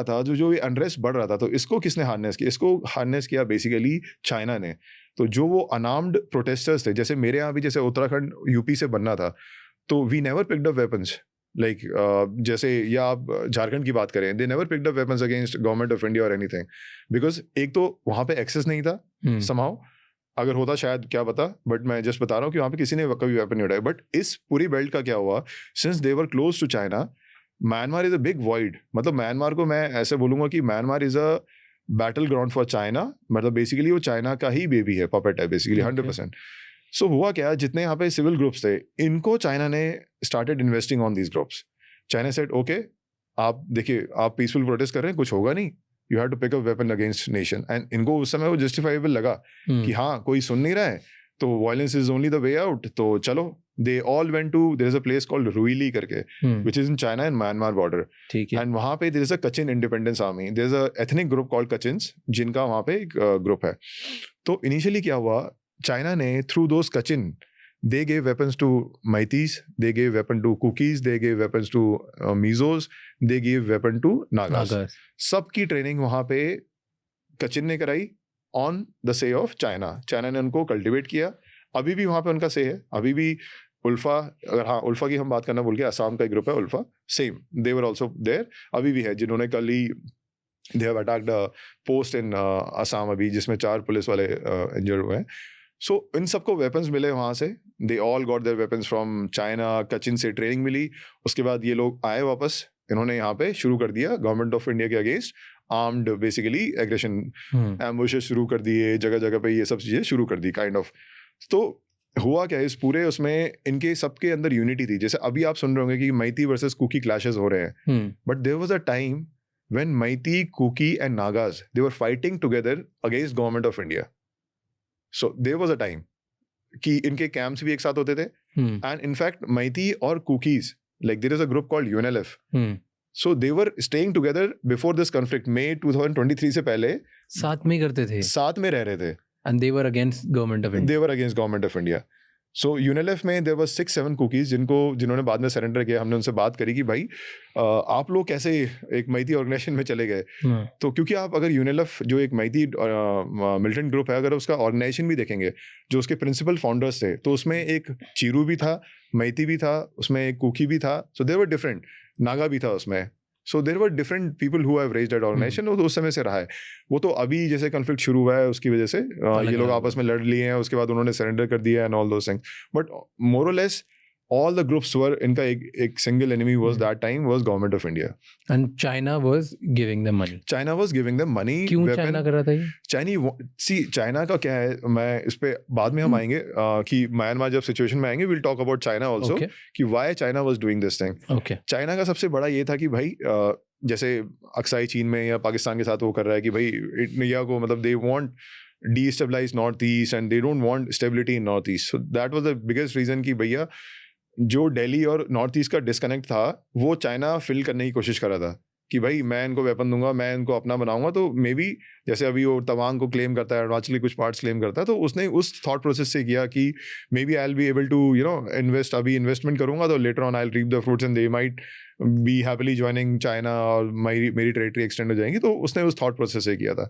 था, जो जो ये अनरेस्ट बढ़ रहा था, तो इसको किसने हार्नेस किया? इसको हार्नेस किया बेसिकली चाइना ने। तो जो वो अनार्म्ड प्रोटेस्टर्स थे, जैसे मेरे यहाँ भी जैसे उत्तराखंड यूपी से बनना था, तो we never picked up weapons like जैसे, या आप झारखंड की बात करें, they never picked up weapons against government of India और एनीथिंग, बिकॉज एक तो वहाँ पे एक्सेस नहीं था समहाउ, अगर होता शायद क्या पता, बट मैं जस्ट बता रहा हूँ कि वहाँ पे किसी ने कभी वेपन नहीं उठाया। बट इस पूरी बेल्ट का क्या हुआ, since they were close to China, Myanmar is a big void. मतलब म्यांमार को मैं ऐसे बोलूंगा कि Myanmar is a battle ground for China, मतलब बेसिकली वो चाइना का ही बेबी है, पपेट है बेसिकली 100%। सो हुआ क्या, जितने यहाँ पे सिविल ग्रुप्स थे, इनको चाइना ने started investing on these groups. China said okay, आप देखिए, आप पीसफुल प्रोटेस्ट कर रहे हैं, कुछ होगा नहीं, you have to pick up weapon against nation. And इनको उस समय वो जस्टिफाइबल लगा कि हाँ, कोई सुन नहीं रहा है, तो violence is only the way out, तो चलो। They all went to, there is a place called Ruili करके, which is in China and Myanmar border. And वहां पे there is a Kachin Independence Army, there is a ethnic group called Kachins, जिनका वहां पे एक group है। तो initially क्या हुआ, चाइना ने through those Kochin, they gave weapons to Maitis, they gave weapon to Kukis, they gave weapons to Mizos, they gave weapon to Nagas. सबकी ट्रेनिंग वहां पे कचिन ने कराई ऑन द से ऑफ चाइना। चाइना ने उनको कल्टिवेट किया, अभी भी वहां पे उनका से है, अभी भी उल्फा, अगर हाँ उल्फा की हम बात करना भूल गए, असम का एक ग्रुप है ULFA, same they were also there, अभी भी है, जिन्होंने कल ही they have attacked a post in Assam अभी, जिसमें 4 पुलिस वाले इंजर्ड हुए हैं। सो इन सबको वेपन्स मिले वहाँ से, they all got their weapons from China, Kachin से ट्रेनिंग मिली। उसके बाद ये लोग आए वापस, इन्होंने यहाँ पे शुरू कर दिया गवर्नमेंट ऑफ इंडिया के अगेंस्ट आर्म्ड बेसिकली एग्रेशन, एम्बुशेस शुरू कर दिए, जगह जगह पे ये सब चीज़ें शुरू कर दी काइंड ऑफ। तो हुआ क्या, इस पूरे उसमें इनके सबके अंदर यूनिटी थी। जैसे अभी आप सुन रहे होंगे कि मैती वर्सेस कुकी क्लैशेस हो रहे हैं, but there was a time when Meitei, Kuki and Nagas, they were fighting together against government of India. So there was a time कि इनके कैंप्स भी एक साथ होते थे, एंड इनफैक्ट मैती और Kukis, like there is a group called UNLF, so they were staying together before this conflict. मई 2023 से पहले साथ में करते थे, साथ में रह रहे थे, and they were against government of India, they were against government of India. So UNLF में देयर वाज 6-7 कुकीज, जिन्होंने बाद में सरेंडर किया। हमने उनसे बात करी कि भाई आप लोग कैसे एक मैती ऑर्गेनाइजेशन में चले गए। तो क्योंकि आप अगर यूएनएलएफ जो एक मैती मिलिटेंट ग्रुप है, अगर उसका ऑर्गेनाइजेशन भी देखेंगे, जो उसके प्रिंसिपल फाउंडर्स थे, तो उसमें एक चीरू भी था, मैती भी था, उसमें एक कुकी भी था, so there were different, Naga भी था उसमें। So there were different people who have raised that organisation. वो तो उस समय से रहा है। वो तो अभी जैसे कॉन्फ्लिक्ट शुरू हुआ है उसकी वजह से ये लोग आपस में लड़ लिए हैं, उसके बाद उन्होंने सरेंडर कर दिया and all those things. But more और less all the groups were, इनका एक single enemy was that time was government of India, and China was giving them money. China was giving them money. क्यों China कर रहा था ये? China का क्या है, मैं इस पे बाद में हम आएंगे कि म्यांमार जब सिचुएशन में आएंगे, will talk about China also, कि why China was doing this thing. China का सबसे बड़ा ये था कि भाई जैसे अक्साई चीन में या पाकिस्तान के साथ वो कर रहा है कि भाई इंडिया को, मतलब they want destabilize north east and they don't want stability in north east. So that was the biggest reason कि भैया जो दिल्ली और नॉर्थ ईस्ट का डिस्कनेक्ट था, वो चाइना फिल करने की कोशिश कर रहा था कि भाई मैं इनको वेपन दूंगा, मैं इनको अपना बनाऊंगा। तो मे बी जैसे अभी वो तवांग को क्लेम करता है, अरुणाचल के कुछ पार्ट्स क्लेम करता है, तो उसने उस थॉट प्रोसेस से किया कि maybe I will be able to invest, अभी इन्वेस्टमेंट करूंगा तो later on I will reap the fruits and they might be happily joining China, और मेरी टेरिटरी एक्सटेंड हो जाएंगी। तो उसने उस थॉट प्रोसेस से किया था।